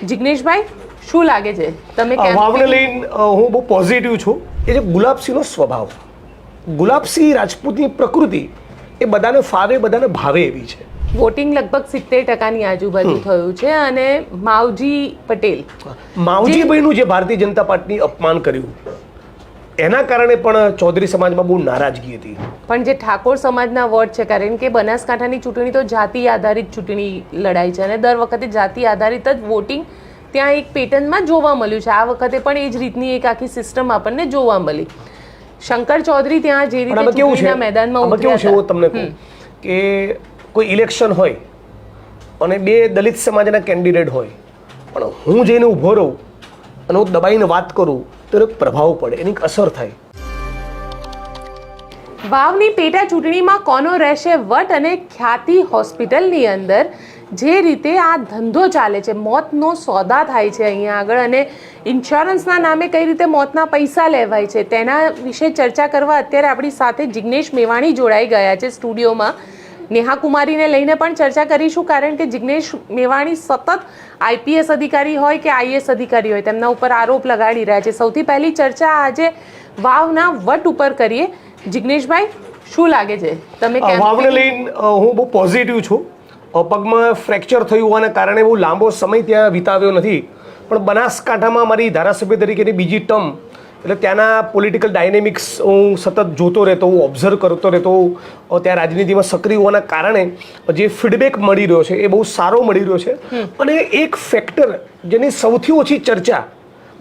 જિગ્નેશભાઈ, શું લાગે છે તમે વાવને લઈને હું બહુ પોઝિટિવ છું. એ જે ગુલાબસિંહનો સ્વભાવ, ગુલાબસિંહ રાજપૂતની પ્રકૃતિ એ બધાને ફાવે, બધાને ભાવે એવી છે. વોટિંગ લગભગ 70% આજુબાજુ થયું છે અને માવજી પટેલ, માવજીભાઈનું જે ભારતીય જનતા પાર્ટીની અપમાન કર્યું એના કારણે પણ ચૌધરી સમાજમાં બહુ નારાજગી હતી. પણ જે ઠાકોર સમાજના વોટ છે, કારણ કે બનાસકાંઠાની ચૂંટણી તો જાતિ આધારિત ચૂંટણી લડાઈ છે અને દર વખતે જાતિ આધારિત જ વોટિંગ ત્યાં એક પેટર્નમાં જોવા મળ્યું છે. આ વખતે પણ એ જ રીતની એક આખી સિસ્ટમ આપણને જોવા મળી. શંકર ચૌધરી ત્યાં જે રીતે ચૂંટણીના મેદાનમાં ઉતર્યા હતા, હું તમને કહું કે કોઈ ઇલેક્શન હોય અને બે દલિત સમાજના કેન્ડિડેટ હોય, પણ હું જઈને ઊભો રહું અને હું દબાઈને વાત કરું તો એક પ્રભાવ પડે, એની અસર થાય. વાવની પેટા ચૂંટણીમાં કોનો રહેશે વટ અને ખ્યાતિ હોસ્પિટલની અંદર જે રીતે આ ધંધો ચાલે છે, મોતનો સોદા થાય છે અહીંયા આગળ અને ઇન્સ્યોરન્સના નામે કઈ રીતે મોતના પૈસા લેવાય છે, તેના વિશે ચર્ચા કરવા અત્યારે આપણી સાથે જિગ્નેશ મેવાણી જોડાઈ ગયા છે સ્ટુડિયોમાં. નેહા કુમારીને લઈને પણ ચર્ચા કરીશું, કારણ કે જિગ્નેશ મેવાણી સતત આઈપીએસ અધિકારી હોય કે આઈએસ અધિકારી હોય તેમના ઉપર આરોપ લગાડી રહ્યા છે. સૌથી પહેલી ચર્ચા આજે વાવના વટ ઉપર કરીએ. જિગ્નેશભાઈ, શું લાગે છે તમે વાવને લઈને હું બહુ પોઝિટિવ છું. પગમાં ફ્રેક્ચર થયું હોવાના કારણે બહુ લાંબો સમય ત્યાં વિતાવ્યો નથી, પણ બનાસકાંઠામાં મારી ધારાસભ્ય તરીકેની બીજી ટર્મ, એટલે ત્યાંના પોલિટિકલ ડાયનેમિક્સ હું સતત જોતો રહેતો, હું ઓબ્ઝર્વ કરતો રહેતો, ત્યાં રાજનીતિમાં સક્રિય હોવાના કારણે જે ફીડબેક મળી રહ્યો છે એ બહુ સારો મળી રહ્યો છે. અને એક ફેક્ટર જેની સૌથી ઓછી ચર્ચા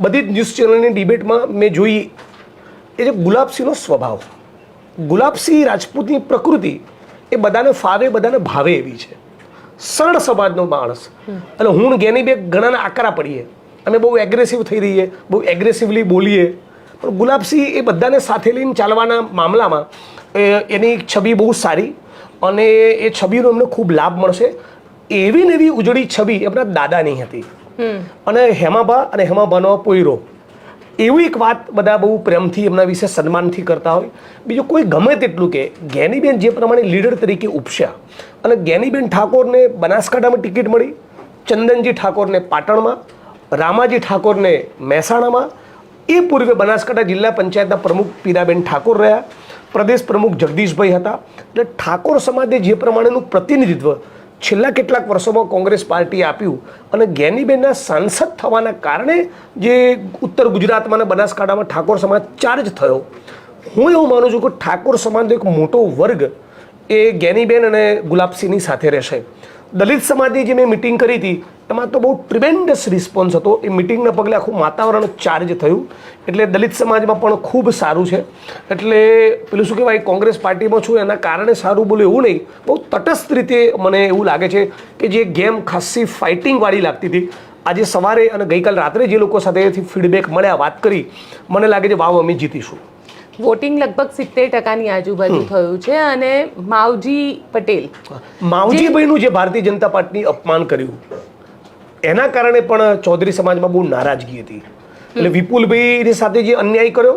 બધી જ ન્યૂઝ ચેનલની ડિબેટમાં મેં જોઈ, એ જે ગુલાબસિંહનો સ્વભાવ, ગુલાબસિંહ રાજપૂતની પ્રકૃતિ એ બધાને ફાવે, બધાને ભાવે એવી છે. સરળ સમાજનો માણસ, એટલે હું ગેની બે ઘણાને આકરા પડીએ, અમે બહુ એગ્રેસિવ થઈ રહીએ, બહુ એગ્રેસિવલી બોલીએ, પણ ગુલાબસિંહ એ બધાને સાથે લઈને ચાલવાના મામલામાં એની છબી બહુ સારી અને એ છબીનો અમને ખૂબ લાભ મળશે. એવી ને એવી ઉજળી છબી એમના દાદાની હતી અને હેમાબા અને હેમાબાનો પોયરો, એવી એક વાત બધા બહુ પ્રેમથી એમના વિશે સન્માનથી કરતા હોય. બીજું કોઈ ગમે તેટલું કે જ્ઞાનીબેન જે પ્રમાણે લીડર તરીકે ઉપસ્યા અને જ્ઞાનીબેન ઠાકોરને બનાસકાંઠામાં ટિકિટ મળી, ચંદનજી ઠાકોરને પાટણમાં, રામાજી ઠાકોરને મહેસાણામાં, એ પૂર્વે બનાસકાંઠા જિલ્લા પંચાયતના પ્રમુખ પીરાબેન ઠાકોર રહ્યા, પ્રદેશ પ્રમુખ જગદીશભાઈ હતા. એટલે ઠાકોર સમાજે જે પ્રમાણેનું પ્રતિનિધિત્વ છેલ્લા કેટલાક વર્ષોમાં કોંગ્રેસ પાર્ટીએ આપ્યું અને જ્ઞાનીબેનના સાંસદ થવાના કારણે જે ઉત્તર ગુજરાતમાં અને બનાસકાંઠામાં ઠાકોર સમાજ ચાર્જ થયો, હું એવું માનું છું કે ઠાકોર સમાજનો એક મોટો વર્ગ એ જ્ઞાનીબેન અને ગુલાબસિંહની સાથે રહેશે. દલિત સમાજની જે મેં મિટિંગ કરી હતી એમાં તો બહુ ટ્રિમેન્ડસ રિસ્પોન્સ હતો. એ મિટિંગના પગલે આખું વાતાવરણ ચાર્જ થયું, એટલે દલિત સમાજમાં પણ ખૂબ સારું છે. એટલે પેલું શું કહેવાય, કોંગ્રેસ પાર્ટીમાં છું એના કારણે સારું બોલું એવું નહીં, બહુ તટસ્થ રીતે મને એવું લાગે છે કે જે ગેમ ખાસી ફાઇટિંગવાળી લાગતી હતી, આજે સવારે અને ગઈકાલ રાત્રે જે લોકો સાથેથી ફીડબેક મળ્યા, વાત કરી, મને લાગે છે વાવ અમે જીતીશું. વોટિંગ લગભગ 70%ની આજુબાજુ થયું છે અને માવજી પટેલ, માવજીભાઈનું જે ભારતીય જનતા પાર્ટીની અપમાન કર્યું એના કારણે પણ ચૌધરી સમાજમાં બહુ નારાજગી હતી. એટલે વિપુલભાઈની સાથે જે અન્યાય કર્યો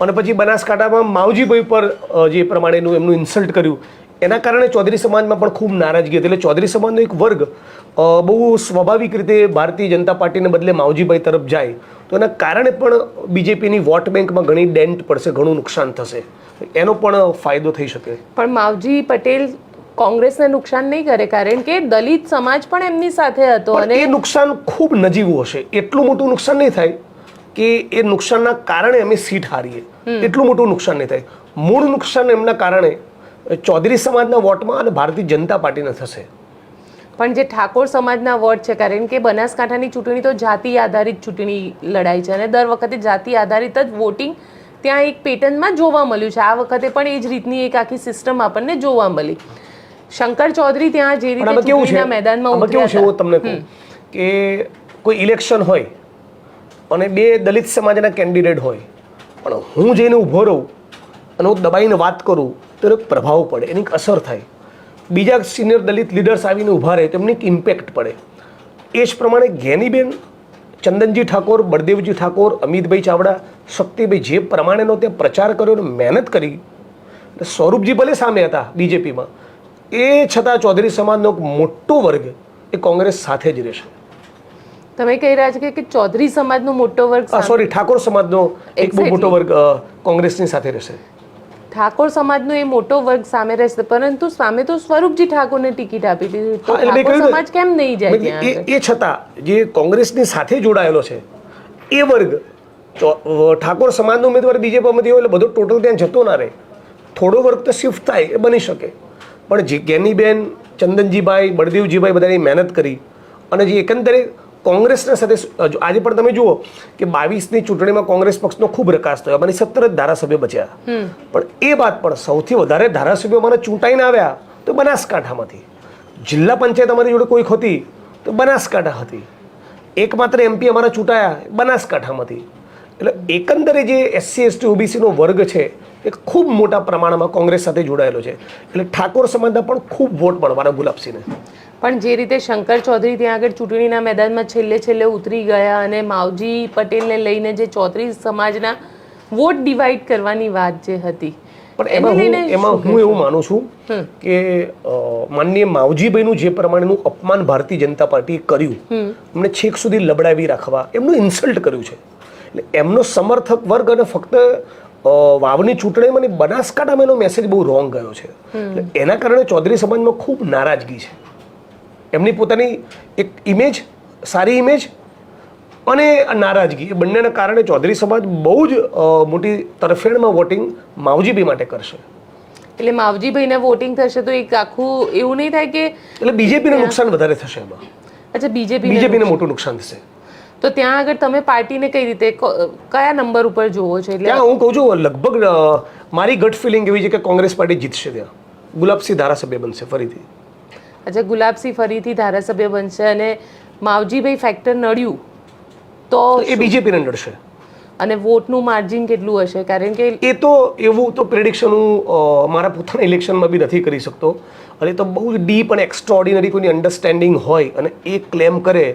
અને પછી બનાસકાંઠામાં માવજીભાઈ પર જે પ્રમાણેનું એમનું ઇન્સલ્ટ કર્યું એના કારણે ચૌધરી સમાજમાં પણ ખૂબ નારાજગી હતી. એટલે ચૌધરી સમાજનો એક વર્ગ બહુ સ્વાભાવિક રીતે ભારતીય જનતા પાર્ટીને બદલે માવજીભાઈ તરફ જાય તો એના કારણે પણ બીજેપીની વોટ બેંકમાં ઘણી ડેન્ટ પડશે, ઘણું નુકસાન થશે, એનો પણ ફાયદો થઈ શકે. પણ માવજી પટેલ કોંગ્રેસને નુકસાન નહીં કરે, કારણ કે દલિત સમાજ પણ એમની સાથે હતો અને એ નુકસાન ખૂબ નજીવું હશે. એટલું મોટું નુકસાન નહીં થાય કે એ નુકસાનના કારણે અમે સીટ હારીએ, એટલું મોટું નુકસાન નહીં થાય. મૂળ નુકસાન એમના કારણે ચૌધરી સમાજના વોટમાં અને ભારતીય જનતા પાર્ટીને થશે. પણ જે ઠાકોર સમાજના વોટ છે, કારણ કે બનાસકાંઠાની ચૂંટણી તો જાતિ આધારિત ચૂંટણી લડાઈ છે અને દર વખતે જાતિ આધારિત જ વોટિંગ ત્યાં એક પેટર્નમાં જોવા મળ્યું છે. આ વખતે પણ એ જ રીતની એક આખી સિસ્ટમ આપણને જોવા મળી. શંકર ચૌધરી ત્યાં જે રીતે ચૂંટણીના મેદાનમાં ઉતર્યા હતા, હું તમને કહું કે કોઈ ઇલેક્શન હોય અને બે દલિત સમાજના કેન્ડિડેટ હોય, પણ હું જઈને ઊભો રહું અને હું દબાઈને વાત કરું તો એક પ્રભાવ પડે, એની અસર થાય. બીજા સિનિયર દલિત લીડર્સ આવીને ઊભા રહે તો એમને એક ઇમ્પેક્ટ પડે. એ જ પ્રમાણે જ્ઞાનીબેન, ચંદનજી ઠાકોર, બળદેવજી ઠાકોર, અમિતભાઈ ચાવડા, શક્તિભાઈ જે પ્રમાણેનો ત્યાં પ્રચાર કર્યો અને મહેનત કરી, સ્વરૂપજી ભલે સામે હતા બીજેપીમાં, એ છતાં ચૌધરી સમાજનો એક મોટો વર્ગ એ કોંગ્રેસ સાથે જ રહેશે. તમે કહી રહ્યા છો કે ચૌધરી સમાજનો મોટો વર્ગ સોરી ઠાકોર સમાજનો એક બહુ મોટો વર્ગ કોંગ્રેસની સાથે રહેશે. ઠાકોર સમાજનો એ મોટો વર્ગ સામે રહેશે, પરંતુ સામે તો સ્વરૂપજી ઠાકોરને ટિકિટ આપી દીધી, તો ઠાકોર સમાજ કેમ નહીં જાય ત્યાં? એ છતાં જે કોંગ્રેસની સાથે જોડાયેલો છે એ વર્ગ ઠાકોર સમાજનો ઉમેદવાર બીજેપીમાંથી હોય એટલે બધો ટોટલ ત્યાં જતો ના રહે, થોડો વર્ગ તો શિફ્ટ થાય એ બની શકે. પણ જે જ્ઞાનીબેન, ચંદનજીભાઈ, બળદેવજીભાઈ બધાની મહેનત કરી અને જે એકંદરે કોંગ્રેસના સાથે આજે પણ તમે જુઓ કે 22ની ચૂંટણીમાં કોંગ્રેસ પક્ષનો ખૂબ રકાસ થયો, અમારી 17 જ ધારાસભ્ય બચ્યા. પણ એ વાત પણ સૌથી વધારે ધારાસભ્યો અમારા ચૂંટાઈને આવ્યા તો બનાસકાંઠામાંથી. જિલ્લા પંચાયત અમારી જોડે કોઈક હતી તો બનાસકાંઠા હતી. એકમાત્ર એમપી અમારા ચૂંટાયા બનાસકાંઠામાંથી. એટલે એકંદરે જે SC ST OBCનો વર્ગ છે એ ખૂબ મોટા પ્રમાણમાં કોંગ્રેસ સાથે જોડાયેલો છે. એટલે ઠાકોર સમાજના પણ ખૂબ વોટ મળવાના ગુલાબસિંહને. પણ જે રીતે શંકર ચૌધરી ત્યાં આગળ ચૂંટણીના મેદાનમાં છેલ્લે ઉતરી ગયા અને માવજી પટેલને લઈને જે ચૌધરી સમાજના વોટ ડિવાઈડ કરવાની વાત જે હતી, પણ એમાં હું એવું માનું છું કે માનનીય માવજીભાઈનું જે પ્રમાણેનું અપમાન ભારતીય જનતા પાર્ટીએ કર્યું, એમને છેક સુધી લબડાવી રાખવા, એમનું ઇન્સલ્ટ કર્યું છે. એટલે એમનો સમર્થક વર્ગ અને ફક્ત વાવની ચૂંટણીમાં બનાસકાંઠામાં એનો મેસેજ બહુ રોંગ ગયો છે. એટલે એના કારણે ચૌધરી સમાજમાં ખૂબ નારાજગી છે. એમની પોતાની એક ઇમેજ, સારી ઇમેજ અને નારાજગી, એ બંનેના કારણે ચૌધરી સમાજ બહુ જ મોટી તરફેણમાં વોટિંગ માવજીભાઈ માટે કરશે. એટલે માવજીભાઈને વોટિંગ થશે તો એક આખું એવું નહીં થાય કે એટલે બીજેપીને નુકસાન વધારે થશે એમાં. અચ્છા, બીજેપીને મોટું નુકસાન થશે. તો ત્યાં આગળ તમે પાર્ટીને કઈ રીતે કયા નંબર ઉપર જોવો છો? એટલે ત્યાં હું કહું છું લગભગ મારી ગટ ફિલિંગ એવી છે કે કોંગ્રેસ પાર્ટી જીતશે. ત્યાં ગુલાબસિંહ ધારાસભ્ય બનશે ફરીથી. અચ્છા, ગુલાબસિંહ ફરીથી ધારાસભ્ય બનશે અને માવજીભાઈ ફેક્ટર નડ્યું તો એ બીજેપીને નડશે. અને વોટનું માર્જિન કેટલું હશે? કારણ કે એ તો એવું તો પ્રેડિક્શન હું મારા પોતાના ઇલેક્શનમાં બી નથી કરી શકતો. અને તો બહુ જ ડીપ અને એક્સ્ટ્રાઓર્ડિનરી કોઈની અન્ડરસ્ટેન્ડિંગ હોય અને એ ક્લેમ કરે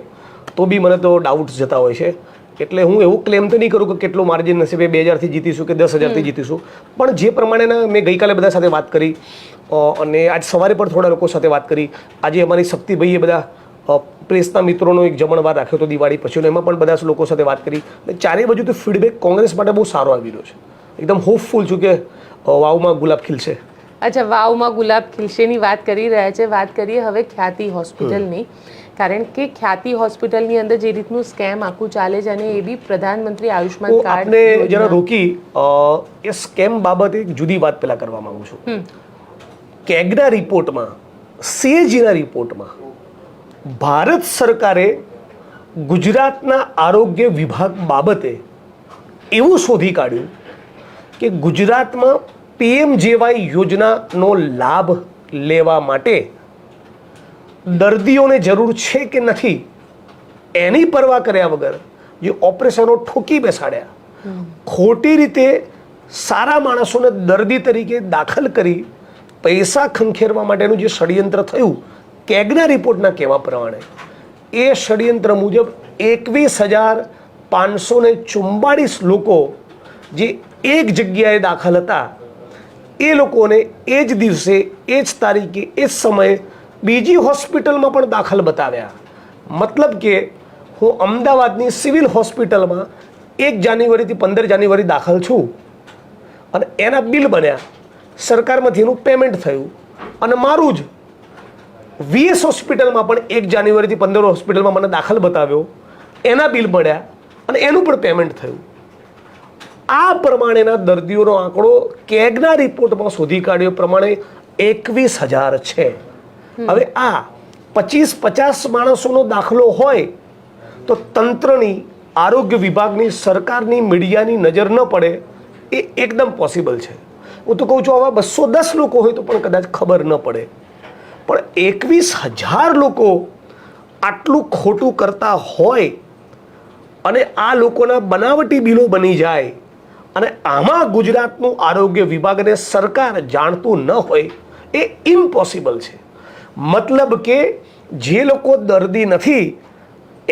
તો બી મને તો ડાઉટ્સ જતા હોય છે. એટલે હું એવું ક્લેમ તો નહીં કરું કે કેટલું માર્જિન હશે, 2000થી જીતીશું કે 10,000થી જીતીશું. પણ જે પ્રમાણેના મેં ગઈકાલે બધા સાથે વાત કરી અને આજ સવારે પણ થોડા લોકો સાથે વાત કરી. આજે અમારી શક્તિભાઈએ બધા પ્રેસના મિત્રોનો એક જમણવાર રાખ્યો હતો દિવાળી પછીનો, એમાં પણ બધા લોકો સાથે વાત કરી. ચારે બાજુથી ફીડબેક કોંગ્રેસ માટે બહુ સારો આવી રહ્યો છે. એકદમ હોપફુલ છું કે વાવમાં ગુલાબ ખીલશે. અચ્છા, વાવમાં ગુલાબ ખીલશેની વાત કરી રહ્યા છે. વાત કરીએ હવે ખ્યાતિ હોસ્પિટલની. કારણ કે ખ્યાતિ હોસ્પિટલની અંદર જે રીતનું સ્કેમ આખું ચાલે છે અને એ બી પ્રધાનમંત્રી આયુષ્માન કાર્ડ આપને જરા રોકી એ સ્કેમ બાબતે એક જુદી વાત પહેલા કરવા માંગુ છું. કેગના રિપોર્ટમાં, CAGના રિપોર્ટમાં ભારત સરકારે ગુજરાતના આરોગ્ય વિભાગ બાબતે એવું શોધી કાઢ્યું કે ગુજરાતમાં PMJY યોજનાનો લાભ લેવા માટે દર્દીઓને જરૂર છે કે નથી એની પરવા કર્યા વગર જે ઓપરેશનો ઠોકી બેસાડ્યા, ખોટી રીતે સારા માણસોને દર્દી તરીકે દાખલ કરી પૈસા ખંખેરવા માટેનું જે ષડયંત્ર થયું કેગના રિપોર્ટના કહેવા પ્રમાણે, એ ષડયંત્ર મુજબ 21,544 લોકો જે એક જગ્યાએ દાખલ હતા એ લોકોને એ જ દિવસે, એ જ તારીખે, એ જ સમયે બીજી હોસ્પિટલમાં પણ દાખલ બતાવ્યા. મતલબ કે હું અમદાવાદની સિવિલ હોસ્પિટલમાં 1 જાન્યુઆરીથી 15 જાન્યુઆરી દાખલ છું અને એના બિલ બન્યા, સરકારમાંથી એનું પેમેન્ટ થયું અને મારું જ VS હોસ્પિટલમાં પણ 1 જાન્યુઆરીથી 15 હોસ્પિટલમાં મને દાખલ બતાવ્યો, એના બિલ મળ્યા અને એનું પણ પેમેન્ટ થયું. આ પ્રમાણેના દર્દીઓનો આંકડો કેગના રિપોર્ટમાં શોધી કાઢ્યો પ્રમાણે 21,000 છે. હવે આ 25-50 માણસોનો દાખલો હોય તો તંત્રની, આરોગ્ય વિભાગની, સરકારની, મીડિયાની નજર ન પડે એ એકદમ પોસિબલ છે. હું તો કહું છું આવા 210 લોકો હોય તો પણ કદાચ ખબર ન પડે. પણ 21,000 લોકો આટલું ખોટું કરતા હોય અને આ લોકોના બનાવટી બિલો બની જાય અને આમાં ગુજરાતનું આરોગ્ય વિભાગ અને સરકાર જાણતું ન હોય એ ઇમ્પોસિબલ છે. મતલબ કે જે લોકો દર્દી નથી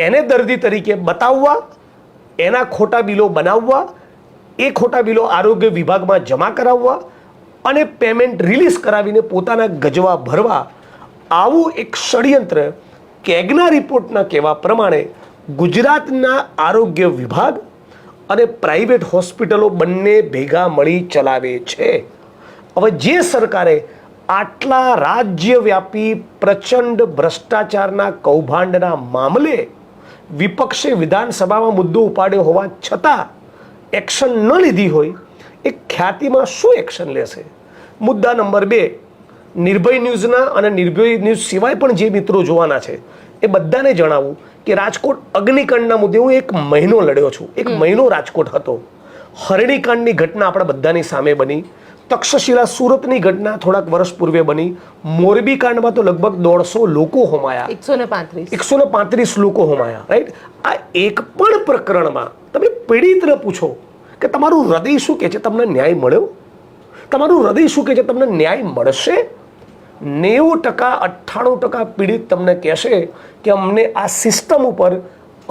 એને દર્દી તરીકે બતાવવા, એના ખોટા બિલો બનાવવા, એ ખોટા બિલો આરોગ્ય વિભાગમાં જમા કરાવવા અને પેમેન્ટ રિલીઝ કરાવીને પોતાના ગજવા ભરવા, આવું એક ષડયંત્ર કેગના રિપોર્ટના કહેવા પ્રમાણે ગુજરાતના આરોગ્ય વિભાગ અને પ્રાઇવેટ હોસ્પિટલો બંને ભેગા મળી ચલાવે છે. હવે જે સરકારે આટલા રાજ્યવ્યાપી પ્રચંડ ભ્રષ્ટાચારના કૌભાંડના મામલે વિપક્ષે વિધાનસભામાં મુદ્દો ઉપાડ્યો હોવા છતાં એક્શન ન લીધી હોય એ ખ્યાતિમાં શું એક્શન લેશે? મુદ્દા નંબર 2, નિર્ભય ન્યૂઝના અને નિર્ભય ન્યૂઝ સિવાય પણ જે મિત્રો જોવાના છે એ બધાને જણાવું કે રાજકોટ અગ્નિકાંડના મુદ્દે હું 1 મહિનો લડ્યો છું. 1 મહિનો રાજકોટ હતો. હરણીકાંડની ઘટના આપણા બધાની સામે બની. તક્ષશિલા સુરતની ઘટના થોડાક વર્ષ પૂર્વે બની. મોરબી કાંડમાં તો લગભગ 150 લોકો હોમાયા, 135 લોકો હોમાયા, રાઈટ. આ એક પણ પ્રકરણમાં તમે પીડિતને પૂછો કે તમારું હૃદય શું કહે છે, તમને ન્યાય મળ્યો? તમારું હૃદય શું કહે છે, તમને ન્યાય મળશે? 90%, 98% પીડિત તમને કહેશે કે અમને આ સિસ્ટમ ઉપર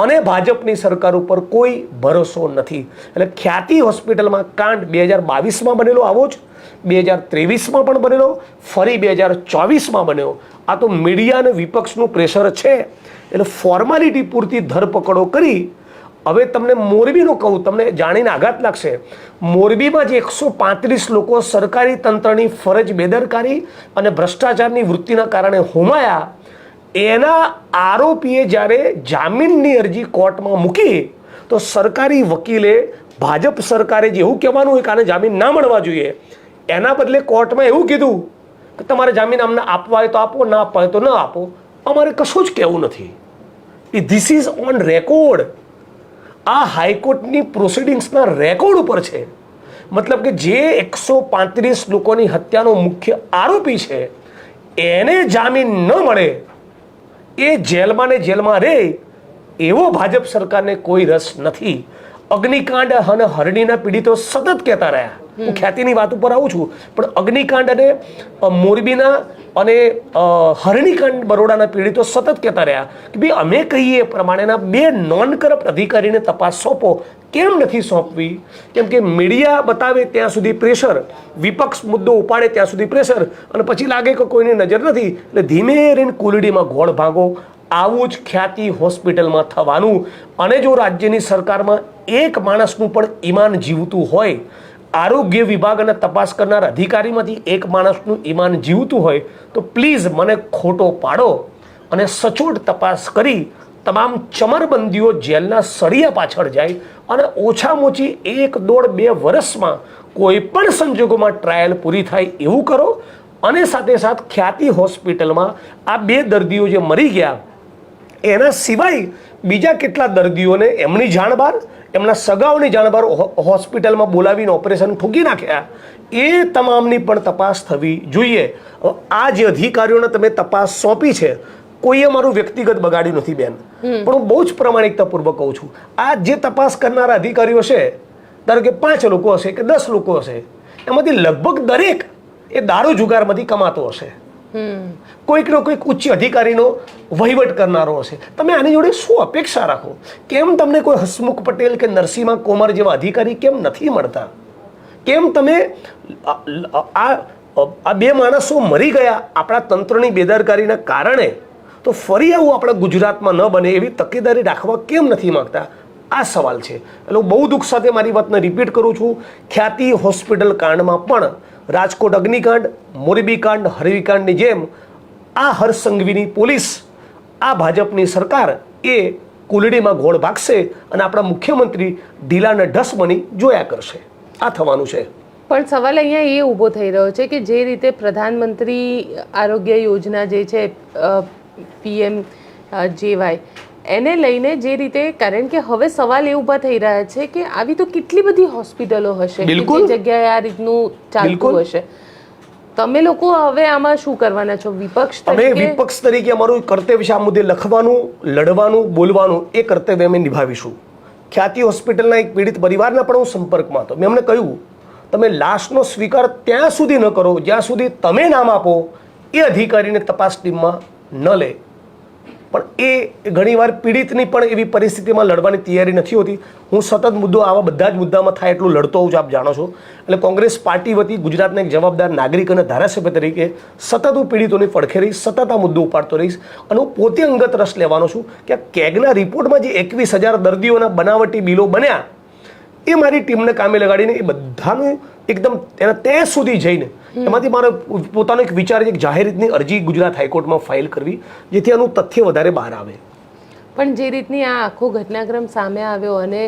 અને ભાજપની સરકાર ઉપર કોઈ ભરોસો નથી. એટલે ખ્યાતિ હોસ્પિટલમાં કાંડ 2022માં બનેલો, આવો જ 2023માં પણ બનેલો, ફરી 2024માં બન્યો. આ તો મીડિયા અને વિપક્ષનું પ્રેશર છે. એટલે ફોર્માલિટી પૂરતી ધરપકડો કરી. હવે તમને મોરબીનું કહું, તમને જાણીને આઘાત લાગશે. મોરબીમાં જે 135 લોકો સરકારી તંત્રની ફરજ બેદરકારી અને ભ્રષ્ટાચારની વૃત્તિના કારણે હોમાયા, એના આરોપીએ જ્યારે જામીનની અરજી કોર્ટમાં મૂકી તો સરકારી વકીલે ભાજપ સરકારે જે એવું કહેવાનું હોય કે આને જામીન ના મળવા જોઈએ, એના બદલે કોર્ટમાં એવું કીધું કે તમારે જામીન અમને આપવા હોય તો આપો, ના આપવા હોય તો ન આપો, અમારે કશું જ કહેવું નથી. This is on record. આ હાઈકોર્ટની પ્રોસિડિંગ્સના રેકોર્ડ ઉપર છે. મતલબ કે જે 135 લોકોની હત્યાનો મુખ્ય આરોપી છે એને જામીન ન મળે, એ જેલમાં ને જેલમાં રહે, એવો ભાજપ સરકારને કોઈ રસ નથી. અગ્નિકાંડ અને હરણીના પીડિતો સતત કહેતા રહ્યા. હું ખ્યાતિની વાત ઉપર આવું છું, પણ અગ્નિકાંડ અને મોરબીના અને હરણીકાંડ બરોડાના પીડિતો સતત કહેતા રહ્યા કે ભાઈ અમે કહીએ પ્રમાણેના 2 નોન કરપ્ટ અધિકારીને તપાસ સોંપો. કેમ નથી સોંપવી? કેમ કે મીડિયા બતાવે ત્યાં સુધી પ્રેશર, વિપક્ષ મુદ્દો ઉપાડે ત્યાં સુધી પ્રેશર, અને પછી લાગે કે કોઈની નજર નથી એટલે ધીમે રહીને કુલડીમાં ગોળ ભાગો. આવું જ ખ્યાતિ હોસ્પિટલમાં થવાનું. અને જો રાજ્યની સરકારમાં એક માણસનું પણ ઈમાન જીવતું હોય, આરોગ્ય વિભાગ અને તપાસ કરનાર અધિકારીમાંથી એક માણસનું ઈમાન જીવતું હોય, તો પ્લીઝ મને ખોટો પાડો અને સચોટ તપાસ કરી તમામ ચમરબંધીઓ જેલના સળિયા પાછળ જાય અને ઓછામાં ઓછી 1, 1.5, 2 વર્ષમાં કોઈ પણ સંજોગોમાં ટ્રાયલ પૂરી થાય એવું કરો. અને સાથે સાથ ખ્યાતિ હોસ્પિટલમાં આ 2 દર્દીઓ જે મરી ગયા, એના સિવાય બીજા કેટલા દર્દીઓને એમની જાણ બહાર, એમના સગાઓની જાણ બહાર હોસ્પિટલમાં બોલાવીને ઓપરેશન ઠોકી નાખ્યા, એ તમામની પણ તપાસ થવી જોઈએ. આ જે અધિકારીઓને તમે તપાસ સોંપી છે, કોઈએ મારું વ્યક્તિગત બગાડ્યું નથી બેન, પણ હું બહુ જ પ્રામાણિકતાપૂર્વક કહું છું, આ જે તપાસ કરનારા અધિકારીઓ છે, ધારો કે 5 લોકો હશે કે 10 લોકો હશે, એમાંથી લગભગ દરેક એ દારૂ જુગારમાંથી કમાતો હશે. કોઈકનો કોઈક ઉચ્ચ અધિકારીનો વહીવટ કરનારો હશે. તમે આની જોડે શું અપેક્ષા રાખો? કેમ તમને કોઈ હસમુખ પટેલ કે નરસિંહ કોમર જેવા અધિકારી કેમ નથી મળતા? કેમ તમે આ 2 માણસો મરી ગયા આપણા તંત્રની બેદરકારીના કારણે, તો ફરી આવું આપણા ગુજરાતમાં ન બને એવી તકેદારી રાખવા કેમ નથી માંગતા? આ સવાલ છે. એટલે હું બહુ દુઃખ સાથે મારી વાતને રિપીટ કરું છું. ખ્યાતિ હોસ્પિટલ કાંડમાં પણ રાજકોટ અગ્નિકાંડ, મોરબી કાંડ, હરણીકાંડની જેમ આ હરસંઘવીની પોલીસ, આ ભાજપની સરકાર એ કુલડીમાં ગોળ ભાગશે અને આપણા મુખ્યમંત્રી ઢીલાને ઢસ બની જોયા કરશે. આ થવાનું છે. પણ સવાલ અહીંયા એ ઊભો થઈ રહ્યો છે કે જે રીતે પ્રધાનમંત્રી આરોગ્ય યોજના જે છે PMJY, એને લઈને જે રીતે, કારણ કે હવે સવાલ એ ઊભા થઈ રહ્યા છે કે આવી તો કેટલી બધી હોસ્પિટલો હશે કે જે જગ્યાએ આ રીતનું ચાલતું હશે. તમે લોકો હવે આમાં શું કરવાના છો? વિપક્ષ તરીકે અમારું કર્તવ્ય છે આ મુદ્દે લખવાનું, લડવાનું, બોલવાનું. એ કર્તવ્ય અમે નિભાવીશું. ખ્યાતિ હોસ્પિટલના એક પીડિત પરિવારના પણ હું સંપર્કમાં હતો. મેં અમને કહ્યું, તમે લાશનો સ્વીકાર ત્યાં સુધી ન કરો જ્યાં સુધી તમે નામ આપો એ અધિકારીને તપાસ ટીમમાં ન લે. પણ એ ઘણીવાર પીડિતની પણ એવી પરિસ્થિતિમાં લડવાની તૈયારી નથી હોતી. હું સતત મુદ્દો આવા બધા જ મુદ્દામાં થાય એટલું લડતો હોઉં છું, આપ જાણો છો. એટલે કોંગ્રેસ પાર્ટી વતી ગુજરાતના એક જવાબદાર નાગરિક અને ધારાસભ્ય તરીકે સતત હું પીડિતોની પડખે રહીશ, સતત આ મુદ્દો ઉપાડતો રહીશ. અને હું પોતે અંગત રસ લેવાનો છું કે આ કેગના રિપોર્ટમાં જે 21,000 દર્દીઓના બનાવટી બિલો બન્યા એ મારી ટીમને કામે લગાડીને એ બધાનું એકદમ એના ત્યાં સુધી જઈને એમાંથી મારો પોતાનો એક વિચાર, એક જાહેર રીતની અરજી ગુજરાત હાઈકોર્ટમાં ફાઇલ કરવી, જેથી આનું તથ્ય વધારે બહાર આવે. પણ જે રીતની આ આખો ઘટનાક્રમ સામે આવ્યો અને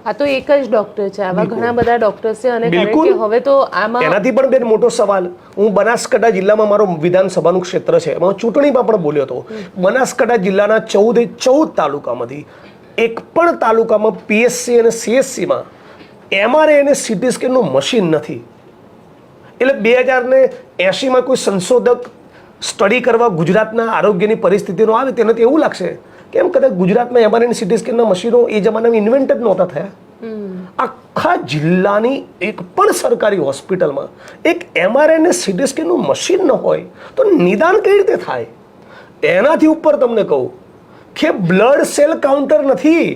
આ તો એક જ ડોક્ટર છે, આવા ઘણા બધા ડોક્ટર છે અને કારણ કે હવે તો આમાં એનાથી પણ બેન મોટો સવાલ, હું બનાસકાંઠા જિલ્લામાં મારો વિધાનસભાનું ક્ષેત્ર છે, એમાં ચૂંટણીમાં પણ બોલ્યો હતો. બનાસકાંઠા જિલ્લાના 14 તાલુકામાંથી એક પણ તાલુકામાં પીએસસી અને સીએસસીમાં MRI અને સીટી સ્કેનનું મશીન નથી. એટલે 2080માં કોઈ સંશોધક સ્ટડી કરવા ગુજરાતના આરોગ્યની પરિસ્થિતિનો આવે તેને તો એવું લાગશે કે એમ કદાચ ગુજરાતમાં MRI અને સીટી સ્કેનના મશીનો એ જમાનામાં ઇન્વેન્ટ જ નહોતા થયા. આખા જિલ્લાની એક પણ સરકારી હોસ્પિટલમાં એક MRI અને સીટી સ્કેનનું મશીન ન હોય તો નિદાન કઈ રીતે થાય? એનાથી ઉપર તમને કહું કે બ્લડ સેલ કાઉન્ટર નથી.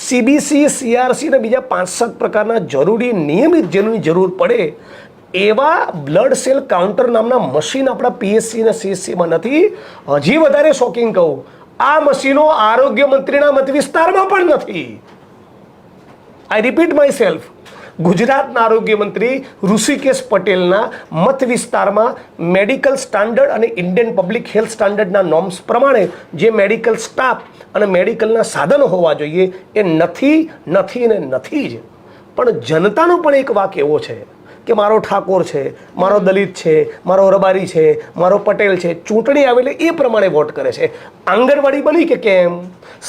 CBC, CRC અને બીજા 5-7 પ્રકારના જરૂરી નિયમિત જેની જરૂર પડે એવા બ્લડ સેલ કાઉન્ટર નામના મશીન આપણા PSC અને CSCમાં નથી. હજી વધારે શોકિંગ કહું, આ મશીનો આરોગ્ય મંત્રીના મત વિસ્તારમાં પણ નથી. આઈ રિપીટ માય સેલ્ફ, ગુજરાતના આરોગ્ય મંત્રી ઋષિકેશ પટેલના મત વિસ્તારમાં મેડિકલ સ્ટાન્ડર્ડ અને ઇન્ડિયન પબ્લિક હેલ્થ સ્ટાન્ડર્ડના નોર્મ્સ પ્રમાણે જે મેડિકલ સ્ટાફ અને મેડિકલના સાધનો હોવા જોઈએ એ નથી ને નથી જ. પણ જનતાનો પણ એક વાક એવો છે કે મારો ઠાકોર છે, મારો દલિત છે, મારો રબારી છે, મારો પટેલ છે, ચૂંટણી આવે એટલે એ પ્રમાણે વોટ કરે છે. આંગણવાડી બની કે કેમ,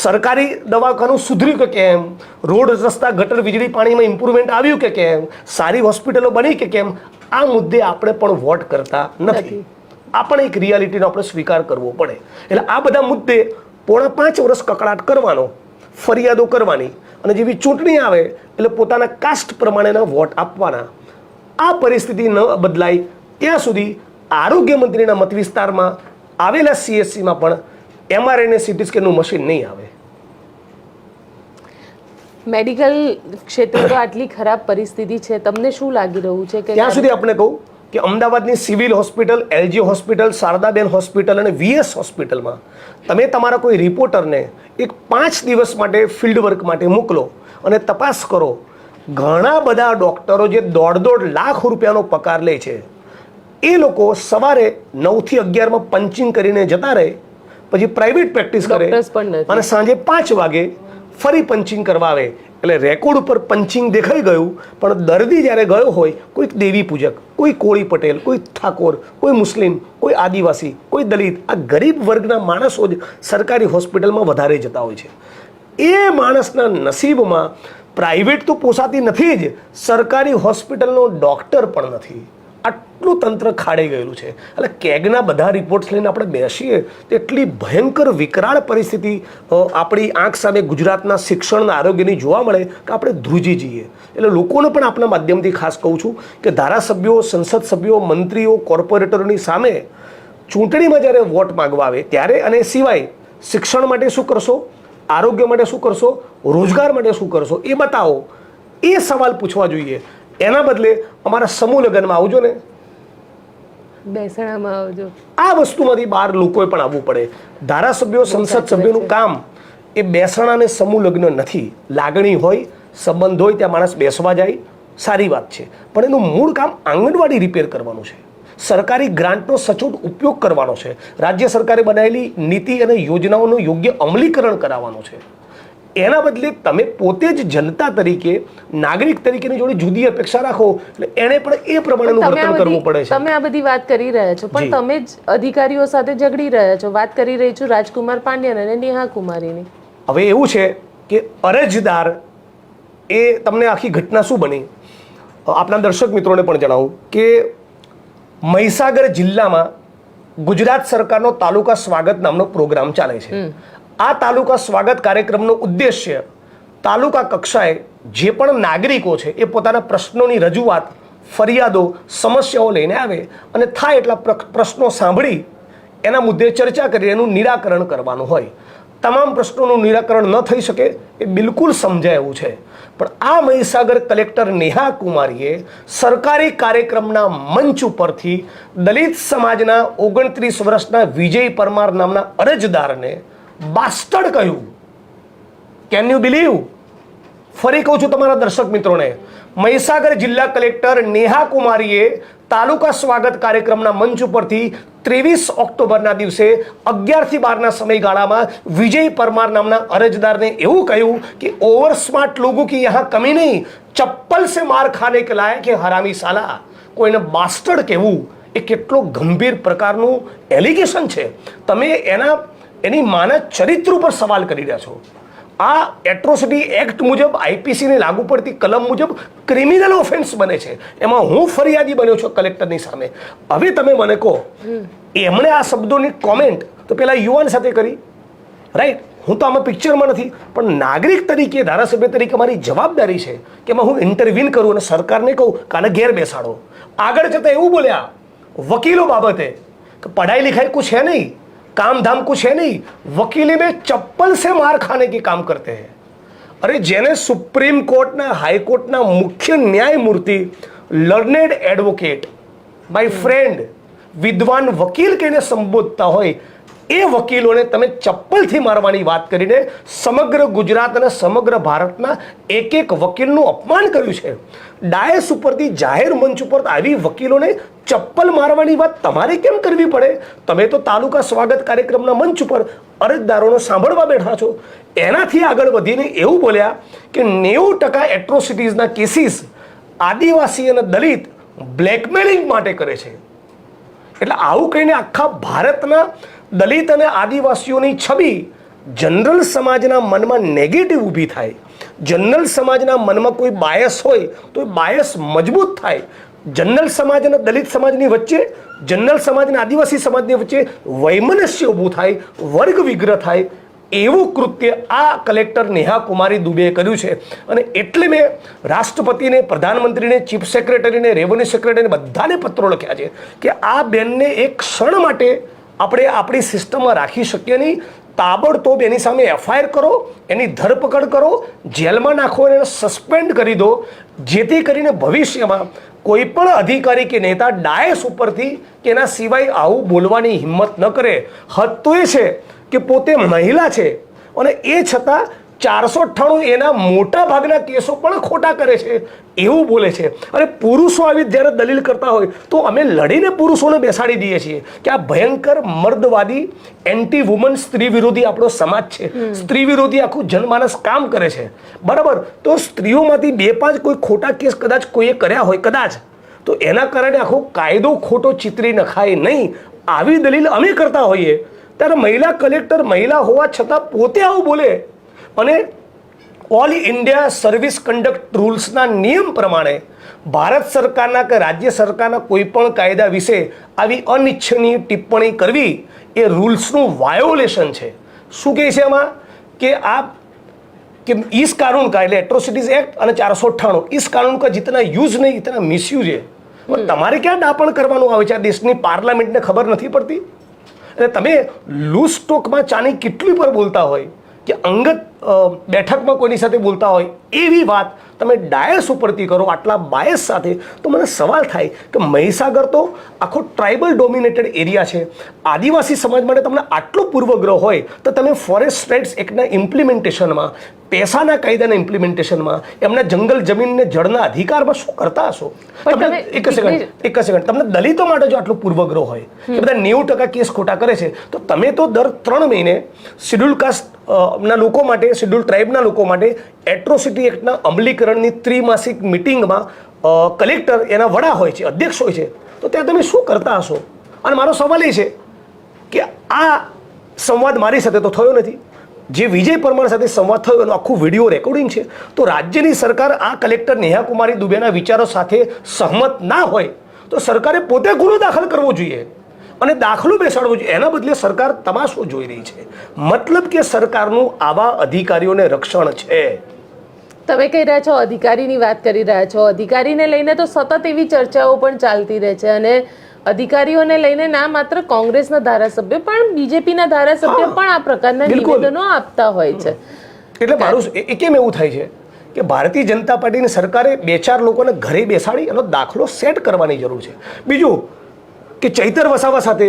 સરકારી દવાખાનું સુધર્યું કે કેમ, રોડ રસ્તા ગટર વીજળી પાણીમાં ઇમ્પ્રુવમેન્ટ આવ્યું કે કેમ, સારી હોસ્પિટલો બની કે કેમ, આ મુદ્દે આપણે પણ વોટ કરતા નથી. આ પણ એક રિયાલિટીનો આપણે સ્વીકાર કરવો પડે. એટલે આ બધા મુદ્દે 4.5 વર્ષ કકડાટ કરવાનો, ફરિયાદો કરવાની અને જેવી ચૂંટણી આવે એટલે પોતાના કાસ્ટ પ્રમાણેના વોટ આપવાના. આ પરિસ્થિતિ ન બદલાય ત્યાં સુધી આરોગ્ય મંત્રીના મત વિસ્તારમાં આવેલા CSCમાં પણ MRI અને CT સ્કેનનું મશીન નહીં આવે. મેડિકલ ક્ષેત્રે તો આટલી ખરાબ પરિસ્થિતિ છે, તમને શું લાગી રહ્યું છે કે ત્યાં સુધી આપણે કહું કે અમદાવાદની civil hospital, LG hospital, Shardaben hospital અને VS હોસ્પિટલમાં તમે તમારા કોઈ રિપોર્ટરને એક 5 દિવસ માટે ફિલ્ડ વર્ક માટે મોકલો અને તપાસ કરો. ઘણા બધા ડૉક્ટરો જે 1.5 લાખ રૂપિયાનો પગાર લે છે એ લોકો સવારે 9 થી 11માં પંચિંગ કરીને જતા રહે, પછી પ્રાઇવેટ પ્રેક્ટિસ કરે અને સાંજે 5 વાગે ફરી પંચિંગ કરવા આવે. એટલે રેકોર્ડ ઉપર પંચિંગ દેખાઈ ગયું, પણ દર્દી જ્યારે ગયો હોય કોઈક દેવી પૂજક, કોઈ કોળી પટેલ, કોઈ ઠાકોર, કોઈ મુસ્લિમ, કોઈ આદિવાસી, કોઈ દલિત, આ ગરીબ વર્ગના માણસો જ સરકારી હોસ્પિટલમાં વધારે જતા હોય છે. એ માણસના નસીબમાં પ્રાઇવેટ તો પોસાતી નથી જ, સરકારી હોસ્પિટલનો ડૉક્ટર પણ નથી. આટલું તંત્ર ખાડે ગયેલું છે. એટલે કેગના બધા રિપોર્ટ્સ લઈને આપણે બેસીએ તો એટલી ભયંકર વિકરાળ પરિસ્થિતિ આપણી આંખ સામે ગુજરાતના શિક્ષણના આરોગ્યની જોવા મળે કે આપણે ધ્રુજી જઈએ. એટલે લોકોને પણ આપણા માધ્યમથી ખાસ કહું છું કે ધારાસભ્યો, સંસદ સભ્યો, મંત્રીઓ, કોર્પોરેટરોની સામે ચૂંટણીમાં જ્યારે વોટ માગવા આવે ત્યારે અને સિવાય શિક્ષણ માટે શું કરશો, આરોગ્ય માટે શું કરશો, રોજગાર માટે શું કરશો એ બતાવો, એ સવાલ પૂછવા જોઈએ. એના બદલે અમારા સમૂહ લગ્નમાં આવજો ને, બેસણામાં આવજો, આ વસ્તુમાંથી બહાર લોકોએ પણ આવવું પડે. ધારાસભ્યો, સંસદ સભ્યોનું કામ એ બેસણા અને સમૂહ લગ્ન નથી. લાગણી હોય, સંબંધ હોય ત્યાં માણસ બેસવા જાય, સારી વાત છે, પણ એનું મૂળ કામ આંગણવાડી રિપેર કરવાનું છે, સરકારી ગ્રાન્ટનો સચોટ ઉપયોગ કરવાનો છે, રાજ્ય સરકારે બનાવેલી નીતિ અને યોજનાઓનું યોગ્ય અમલીકરણ કરાવવાનું છે. એના બદલે તમે પોતે જ જનતા તરીકે, નાગરિક તરીકેની જોડે જુદી અપેક્ષા રાખો એટલે એને પણ એ પ્રમાણેનું વર્તન કરવું પડે છે. તમે આ બધી વાત કરી રહ્યા છો, પણ તમે જ અધિકારીઓ સાથે ઝઘડી રહ્યા છો. વાત કરી રહી છું રાજકુમાર પાંડ્યન અને નેહા કુમારીની. હવે એવું છે કે અરજદાર એ તમને આખી ઘટના શું બની આપણા દર્શક મિત્રોને પણ જણાવું કે મહીસાગર જિલ્લામાં ગુજરાત સરકારનો તાલુકા સ્વાગત નામનો પ્રોગ્રામ ચાલે છે. આ તાલુકા સ્વાગત કાર્યક્રમનો ઉદ્દેશ્ય તાલુકા કક્ષાએ જે પણ નાગરિકો છે એ પોતાના પ્રશ્નોની રજૂઆત, ફરિયાદો, સમસ્યાઓ લઈને આવે અને થાય એટલા પ્રશ્નો સાંભળી એના મુદ્દે ચર્ચા કરી એનું નિરાકરણ કરવાનું હોય. તમામ પ્રશ્નોનું નિરાકરણ ન થઈ શકે એ બિલકુલ સમજાય એવું છે. પણ આ મહીસાગર કલેક્ટર નેહા કુમારીએ સરકારી કાર્યક્રમના મંચ ઉપરથી દલિત સમાજના 29 વર્ષના વિજય પરમાર નામના અરજદારને બાસ્ટર્ડ કહ્યું. Can you believe? ફરી કહું છું તમારા દર્શક મિત્રોને, મહીસાગર જિલ્લા કલેક્ટર નેહા કુમારીએ તાલુકા સ્વાગત કાર્યક્રમના મંચ ઉપરથી 23 ઓક્ટોબરના દિવસે 11 થી 12ના સમયગાળામાં વિજય પરમાર નામના અરજદારને એવું કહ્યું કે ઓવર સ્માર્ટ લોગો की यहाँ कमी नहीं, चप्पल से मार खाने के लायक है हरामी साला. કોઈને બાસ્ટર્ડ કહેવું એ કેટલો ગંભીર પ્રકારનું એલિગેશન છે. તમે એની માના ચરિત્ર ઉપર સવાલ કરી રહ્યા છો. આ એટ્રોસિટી એક્ટ મુજબ આઈપીસીને લાગુ પડતી કલમ મુજબ ક્રિમિનલ ઓફેન્સ બને છે. એમાં હું ફરિયાદી બન્યો છું કલેક્ટરની સામે. હવે તમે મને કહો, એમણે આ શબ્દોની કોમેન્ટ તો પેલા યુવાન સાથે કરી, રાઈટ? હું તો આમાં પિક્ચરમાં નથી, પણ નાગરિક તરીકે, ધારાસભ્ય તરીકે મારી જવાબદારી છે કે એમાં હું ઇન્ટરવ્યૂ કરું અને સરકારને કહું કે આને ઘેર બેસાડો. આગળ જતાં એવું બોલ્યા વકીલો બાબતે કે પઢાઈ લિખાઈ કુછ है नहीं, काम धाम कुछ है नहीं, वकीली में चप्पल से मार खाने की काम करते हैं. अरे જેને સુપ્રીમ કોર્ટના હાઈકોર્ટના મુખ્ય ન્યાયમૂર્તિ, લર્નેડ એડવોકેટ, માય ફ્રેન્ડ, વિદ્વાન વકીલ કહીને સંબોધતા હોય એ વકીલોને તમે ચપ્પલથી મારવાની વાત કરીને સમગ્ર ગુજરાત અને સમગ્ર ભારતના એક એક વકીલનું અપમાન કર્યું છે. ડાયસ ઉપરથી જાહેર મંચ ઉપર આવી વકીલોને ચપ્પલ મારવાની વાત તમારે કેમ કરવી પડે? તમે તો તાલુકા સ્વાગત કાર્યક્રમના મંચ ઉપર અરજદારોને સાંભળવા બેઠા છો. એનાથી આગળ વધીને એવું બોલ્યા કે 90% એટ્રોસિટીઝના કેસીસ આદિવાસી અને દલિત બ્લેકમેલિંગ માટે કરે છે. એટલે આવું કહીને આખા ભારતના દલિત અને આદિવાસીઓની છબી જનરલ સમાજના મનમાં નેગેટિવ ઊભી થાય. જનરલ સમાજના મનમાં કોઈ બાયસ હોય તો એ બાયસ મજબૂત થાય. જનરલ સમાજ અને દલિત સમાજની વચ્ચે, જનરલ સમાજ અને આદિવાસી સમાજની વચ્ચે વૈમનસ્ય ઊભું થાય, વર્ગ વિગ્રહ થાય. એવું કૃત્ય આ કલેક્ટર નેહા કુમારી દુબેએ કર્યું છે. અને એટલે મેં રાષ્ટ્રપતિને, પ્રધાનમંત્રીને, ચીફ સેક્રેટરીને, રેવન્યુ સેક્રેટરીને બધાને પત્રો લખ્યા છે કે આ બેનને એક ક્ષણ માટે આપણે આપણી સિસ્ટમમાં રાખી શકીએ નહીં. તાબડતોબ એની સામે એફઆઈઆર કરો, એની ધરપકડ કરો, જેલમાં નાખો, એને સસ્પેન્ડ કરી દો, જેથી કરીને ભવિષ્યમાં કોઈ પણ અધિકારી કે નેતા ડાયસ ઉપરથી કે એના સિવાય આવું બોલવાની હિંમત ન કરે. હદ તો એ છે કે પોતે મહિલા છે અને એ છતાં 498 એના મોટા ભાગના કેસો પણ ખોટા કરે છે એવું બોલે છે. અને પુરુષો આવી જ્યારે દલીલ કરતા હોય તો અમે લડીને પુરુષોને બેસાડી દઈએ છીએ કે આ ભયંકર મર્દવાદી, એન્ટી વુમન, સ્ત્રી વિરોધી આપણો સમાજ છે. સ્ત્રી વિરોધી આખું જનમાનસ કામ કરે છે, બરાબર? તો સ્ત્રીઓમાંથી 2-5 કોઈ ખોટા કેસ કદાચ કોઈએ કર્યા હોય કદાચ, તો એના કારણે આખો કાયદો ખોટો ચિતરી નખાય નહીં. આવી દલીલ અમે કરતા હોઈએ ત્યારે મહિલા કલેક્ટર મહિલા હોવા છતાં પોતે આવું બોલે અને ઓલ ઇન્ડિયા સર્વિસ કન્ડક્ટ રૂલ્સના નિયમ પ્રમાણે ભારત સરકારના કે રાજ્ય સરકારના કોઈ પણ કાયદા વિશે આવી અનિચ્છનીય ટિપ્પણી કરવી એ રૂલ્સનું વાયોલેશન છે. શું કહે છે એમાં કે આ कि इस कानून का એટલે એટ્રોસિટીઝ એક્ટ અને 498 इस कानून का जितना यूज नहीं इतना मिसयूज है. તમારે ક્યાં ડાપણ કરવાનું આવે છે? આ દેશની પાર્લામેન્ટને ખબર નથી પડતી? એટલે તમે લૂઝ ટોકમાં ચાની કેટલી પર બોલતા હોય કે અંગત બેઠકમાં કોઈની સાથે બોલતા હોય એવી વાત તમે ડાયસ ઉપરથી કરો આટલા બાયસ સાથે, તો મને સવાલ થાય કે મહીસાગર તો આખો ટ્રાઇબલ ડોમિનેટેડ એરિયા છે. આદિવાસી સમાજ માટે તમને આટલો પૂર્વગ્રહ હોય તો તમે ફોરેસ્ટ રાઇટ્સ એક્ટના ઇમ્પ્લિમેન્ટેશનમાં, પેસાના કાયદાના ઇમ્પ્લિમેન્ટેશનમાં, એમના જંગલ જમીનને જળના અધિકારમાં શું કરતા હશો? તમને એક સેકન્ડ તમને દલિતો માટે જો આટલો પૂર્વગ્રહ હોય કે બધા 90% કેસ ખોટા કરે છે, તો તમે તો દર 3 મહિને શેડ્યુલ કાસ્ટ ના લોકો માટે, શેડ્યુલ ટ્રાઇબના લોકો માટે એટ્રોસિટી એક્ટના અમલીકરણની ત્રિમાસિક મિટિંગમાં કલેક્ટર એના વડા હોય છે, અધ્યક્ષ હોય છે, તો ત્યાં તમે શું કરતા હશો? અને મારો સવાલ એ છે કે આ સંવાદ મારી સાથે તો થયો નથી, જે વિજય પરમાર સાથે સંવાદ થયો એનો આખું વિડીયો રેકોર્ડિંગ છે. તો રાજ્યની સરકાર આ કલેક્ટર નેહા કુમારી દુબેના વિચારો સાથે સહમત ના હોય તો સરકારે પોતે ગુનો દાખલ કરવો જોઈએ અને દાખલો બેસાડવો જોઈએ. એના બદલે સરકાર તમાશો જોઈ રહી છે. મતલબ કે સરકારનું આવા અધિકારીઓને રક્ષણ છે. તમે કહી રહ્યા છો, અધિકારીની વાત કરી રહ્યા છો, અધિકારીને લઈને તો સતત એવી ચર્ચાઓ પણ ચાલતી રહે છે અને અધિકારીઓને લઈને ના માત્ર કોંગ્રેસના ધારાસભ્યો પણ બીજેપીના ધારાસભ્યો પણ આ પ્રકારના બિલકુલ. નિવેદનો આપતા હોય છે. એટલે મારું એ કેમ એવું થાય છે કે ભારતીય જનતા પાર્ટીની સરકારે 2-4 લોકોને ઘરે બેસાડી એનો દાખલો સેટ કરવાની જરૂર છે. બીજું કે ચૈતર વસાવા સાથે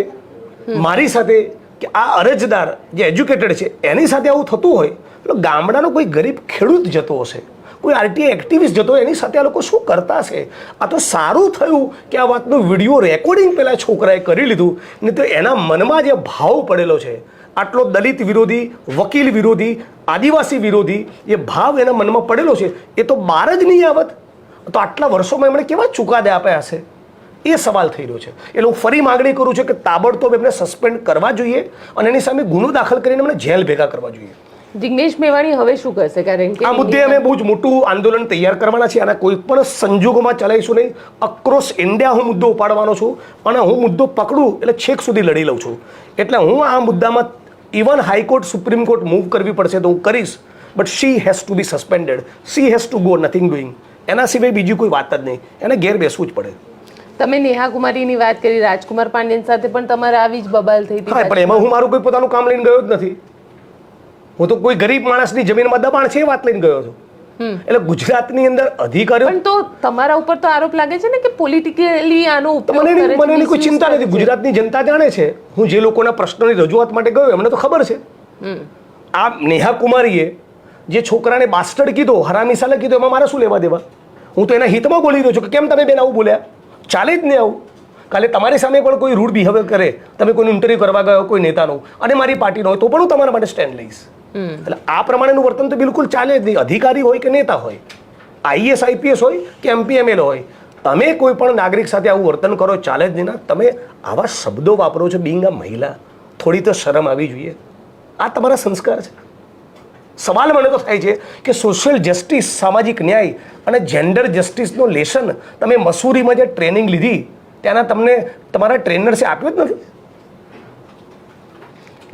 મારી સાથે કે આ અરજદાર જે એજ્યુકેટેડ છે એની સાથે આવું થતું હોય તો ગામડાનો કોઈ ગરીબ ખેડૂત જતો હશે, કોઈ આરટીઆઈ એક્ટિવિસ્ટ જતો હોય, એની સાથે આ લોકો શું કરતા હશે? આ તો સારું થયું કે આ વાતનો વિડીયો રેકોર્ડિંગ પહેલાં છોકરાએ કરી લીધું, ને તો એના મનમાં જે ભાવ પડેલો છે, આટલો દલિત વિરોધી, વકીલ વિરોધી, આદિવાસી વિરોધી જે ભાવ એના મનમાં પડેલો છે એ તો બહાર જ નહીં આવત. તો આટલા વર્ષોમાં એમણે કેવા ચુકાદા આપ્યા હશે એ સવાલ થઈ રહ્યો છે. એટલે હું ફરી માગણી કરું છું કે તાબડતોબ એમને સસ્પેન્ડ કરવા જોઈએ અને એની સામે ગુનો દાખલ કરીને એમને જેલ ભેગા કરવા જોઈએ. જિગ્નેશ મેવાણી હવે શું કરશે? કારણ કે આ મુદ્દે અમે બહુ જ મોટું આંદોલન તૈયાર કરવાના છીએ અને કોઈ પણ સંજોગોમાં ચલાવીશું નહીં. અક્રોસ ઇન્ડિયા હું મુદ્દો ઉપાડવાનો છું અને હું મુદ્દો પકડું એટલે છેક સુધી લડી લઉં છું. એટલે હું આ મુદ્દામાં even high court, supreme court move કરવી પડશે તો હું કરીશ, but she has to be suspended, she has to go nothing doing. એના સિવાય બીજી કોઈ વાત જ નહીં, એને ઘેર બેસવું જ પડે. તમે નેહા કુમારીની વાત કરી, રાજકુમાર પાંડેન સાથે પણ તમારે આવી જ બબાલ થઈ હા, પણ એમાં હું મારું કોઈ પોતાનું કામ લઈને ગયો જ નથી. હું તો કોઈ ગરીબ માણસની જમીનમાં દબાણ છે એ વાત લઈને ગયો હતો. એટલે ગુજરાતની અંદર અધિકારીઓ પણ તો તમારા ઉપર તો આરોપ લાગે છે ને કે પોલિટિકલી આનો ઉપયોગ કરે છે. મને એની કોઈ ચિંતા નથી. ગુજરાતની જનતા જાણે છે હું જે લોકોના પ્રશ્નોની રજૂઆત માટે ગયો એમને તો ખબર છે. આ નેહા કુમારીએ જે છોકરાને બાસ્ટર્ડ કીધો, હરામી સાલે કીધો, એમાં મારા શું લેવા દેવા? હું તો એના હિતમાં બોલી રહ્યો છું કે કેમ તમે બેન આવું બોલ્યા? ચાલે જ નહીં આવું. કાલે તમારી સામે પણ કોઈ રૂડ બિહેવિયર કરે, તમે કોઈનું ઇન્ટરવ્યુ કરવા ગયો કોઈ નેતાનું અને મારી પાર્ટીનો હોય તો પણ હું તમારા માટે સ્ટેન્ડ લઈશ. એટલે આ પ્રમાણેનું વર્તન તો બિલકુલ ચાલે જ નહીં. અધિકારી હોય કે નેતા હોય, આઈએસ આઈપીએસ હોય કે એમપીએમએલ હોય, તમે કોઈ પણ નાગરિક સાથે આવું વર્તન કરો ચાલે જ નહીં. ના, તમે આવા શબ્દો વાપરો છો બિંગ આ મહિલા, થોડી તો શરમ આવી જોઈએ. આ તમારા સંસ્કાર છે. સવાલ મને તો થાય છે કે સોશિયલ જસ્ટિસ, સામાજિક ન્યાય અને જેન્ડર જસ્ટિસનો લેસન તમે મસૂરીમાં જે ટ્રેનિંગ લીધી ત્યાંના તમને તમારા ટ્રેનર્સે આપ્યો જ નથી.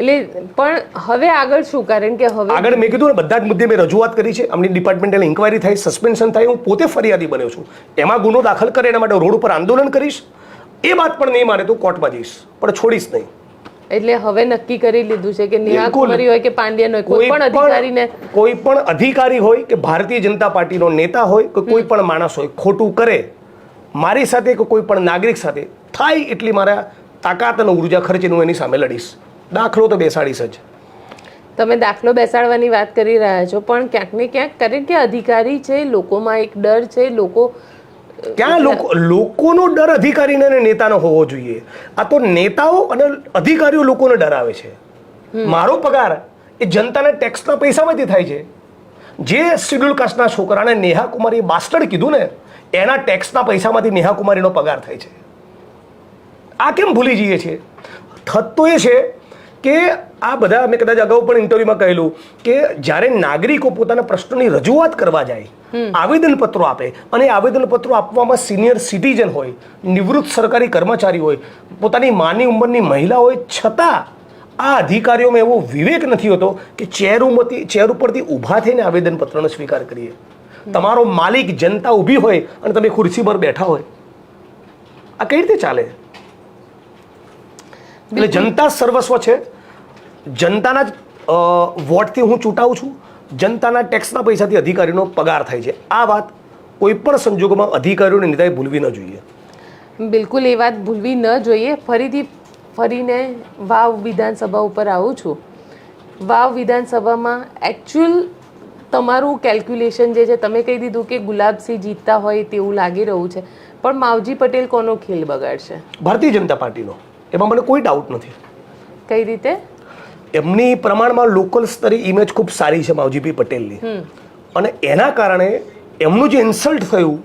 એટલે પણ હવે આગળ શું? કારણ કે હવે આગળ મેં કીધું ને, બધા જ મુદ્દે મેં રજૂઆત કરી છે. અમની ડિપાર્ટમેન્ટલ ઇન્કવાયરી થાય, સસ્પેન્શન થાય. હું પોતે ફરિયાદી બન્યો છું. એમાં ગુનો દાખલ કરે એના માટે રોડ ઉપર આંદોલન કરીશ. એ વાત પણ નહીં માને તો કોર્ટમાં જઈશ, પણ છોડીશ નહીં. એટલે હવે નક્કી કરી લીધું છે કે નેહા કુમારી હોય કે પાંડ્યન હોય, કોઈ પણ અધિકારીને, કોઈ પણ અધિકારી હોય કે ભારતીય જનતા પાર્ટીનો નેતા હોય કે કોઈ પણ માણસ હોય, ખોટું કરે મારી સાથે કે કોઈ પણ નાગરિક સાથે, થાય એટલી મારા તાકાત અને ઉર્જા ખર્ચીને હું એની સામે લડીશ. દાખલો તો બેસાડીશ જ. તમે દાખલો બેસાડવાની વાત કરી રહ્યા છો, પણ ક્યાંક ને ક્યાંક કારણ કે અધિકારી છે, લોકોમાં એક ડર છે. ક્યાં લોકોનો ડર અધિકારીને અને નેતાનો હોવો જોઈએ? આ તો નેતાઓ અને અધિકારીઓ લોકોને ડરાવે છે. મારો પગાર એ જનતાના ટેક્સના પૈસામાંથી થાય છે. જે શેડ્યુલ કાસ્ટના છોકરાને નેહા કુમારીએ બાસ્ટર્ડ કીધું ને, એના ટેક્સના પૈસામાંથી નેહા કુમારીનો પગાર થાય છે. આ કેમ ભૂલી જઈએ છીએ? થતો એ છે કે આ બધા, મેં કદાચ અગાઉ પણ ઇન્ટરવ્યુમાં કહેલું કે જ્યારે નાગરિકો પોતાના પ્રશ્નોની રજૂઆત કરવા જાય, આવેદનપત્રો આપે અને આવેદનપત્રો આપવામાં સિનિયર સિટીઝન હોય, નિવૃત્ત સરકારી કર્મચારી હોય, પોતાની માની ઉંમરની મહિલા હોય, છતાં આ અધિકારીઓમાં એવો વિવેક નથી હોતો કે ચેર ઉપરથી ઊભા થઈને આવેદનપત્રનો સ્વીકાર કરીએ. તમારો માલિક જનતા ઊભી હોય અને તમે ખુરશી પર બેઠા હોય, આ કઈ રીતે ચાલે? એટલે જનતા સર્વસ્વ છે. જનતાના જ વોટથી હું ચૂંટાવું છું. જનતાના ટેક્સના પૈસાથી અધિકારીનો પગાર થાય છે. આ વાત કોઈ પણ સંજોગોમાં અધિકારીઓને નેતાએ ભૂલવી ન જોઈએ. બિલકુલ એ વાત ભૂલવી ન જોઈએ. ફરીને વાવ વિધાનસભા ઉપર આવું છું. વાવ વિધાનસભામાં એકચ્યુઅલ તમારું કેલ્ક્યુલેશન જે છે, તમે કહી દીધું કે ગુલાબસિંહ જીતતા હોય તેવું લાગી રહ્યું છે, પણ માવજી પટેલ કોનો ખેલ બગાડશે? ભારતીય જનતા પાર્ટીનો. એમાં મને કોઈ ડાઉટ નથી. કઈ રીતે? એમની પ્રમાણમાં લોકલ સ્તરે ઇમેજ ખૂબ સારી છે માવજીભાઈ પટેલની, અને એના કારણે એમનું જે ઇન્સલ્ટ થયું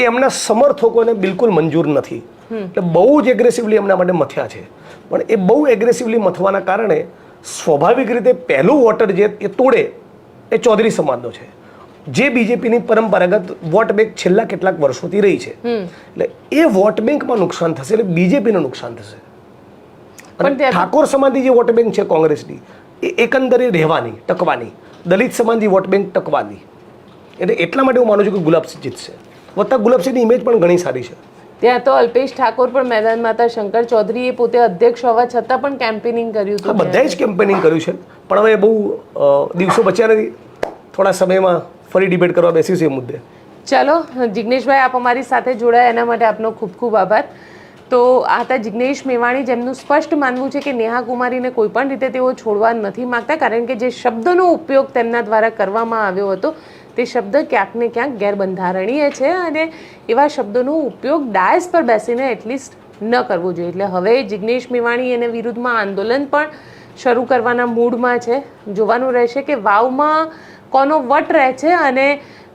એ એમના સમર્થકોને બિલકુલ મંજૂર નથી. એટલે બહુ જ એગ્રેસિવલી એમના માટે મથ્યા છે. પણ એ બહુ એગ્રેસિવલી મથવાના કારણે સ્વાભાવિક રીતે પહેલું વોટર જે એ તોડે એ ચૌધરી સમાજનો છે, જે બીજેપીની પરંપરાગત વોટ બેંક છેલ્લા કેટલાક વર્ષોથી રહી છે. એટલે એ વોટ બેંકમાં નુકસાન થશે, એટલે બીજેપીને નુકસાન થશે. અને ઠાકોર સમાજની જે વોટ બેંક છે કોંગ્રેસની, એ એકંદરે રહેવાની, ટકવાની. દલિત સમાજની વોટ બેંક ટકવાની. એટલે એટલા માટે હું માનું છું કે ગુલાબસિંહ જીતશે. વત્તા ગુલાબસિંહની ઇમેજ પણ ઘણી સારી છે. ત્યાં તો અલ્પેશ ઠાકોર પણ મેદાનમાં હતા, શંકર ચૌધરીએ પોતે અધ્યક્ષ હોવા છતાં પણ કેમ્પેનિંગ કર્યું હા, હતું. બધાએ જ કેમ્પેનિંગ કર્યું છે, પણ હવે બહુ દિવસો બચ્યા નથી. થોડા સમયમાં ફરી ડિબેટ કરવા બેસીશું એ મુદ્દે. ચાલો જિગ્નેશભાઈ, આપ અમારી સાથે જોડાયા એના માટે આપનો ખૂબ ખૂબ આભાર. તો આ હતા જિગ્નેશ મેવાણી, જેમનું સ્પષ્ટ માનવું છે કે નેહા કુમારીને કોઈ પણ રીતે તેઓ છોડવા નથી માગતા, કારણ કે જે શબ્દનો ઉપયોગ તેમના દ્વારા કરવામાં આવ્યો હતો તે શબ્દ ક્યાંક ને ક્યાંક ગેરબંધારણીય છે અને એવા શબ્દોનો ઉપયોગ ડાયસ પર બેસીને એટલીસ્ટ ન કરવો જોઈએ. એટલે હવે જિગ્નેશ મેવાણી એને વિરુદ્ધમાં આંદોલન પણ શરૂ કરવાના મૂડમાં છે. જોવાનું રહેશે કે વાવમાં કોનો વટ રહે છે અને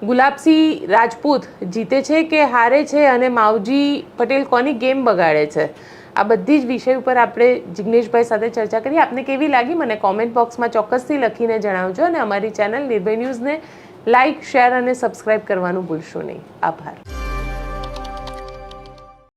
ગુલાબસિંહ રાજપૂત જીતે છે કે હારે છે અને માવજી પટેલ કોની ગેમ બગાડે છે. આ બધી જ વિષય ઉપર આપણે જિગ્નેશભાઈ સાથે ચર્ચા કરી. આપને કેવી લાગી મને કોમેન્ટ બોક્સમાં ચોક્કસથી લખીને જણાવજો અને અમારી ચેનલ નિર્ભય ન્યૂઝને લાઇક, શેર અને સબસ્ક્રાઇબ કરવાનું ભૂલશો નહીં. આભાર.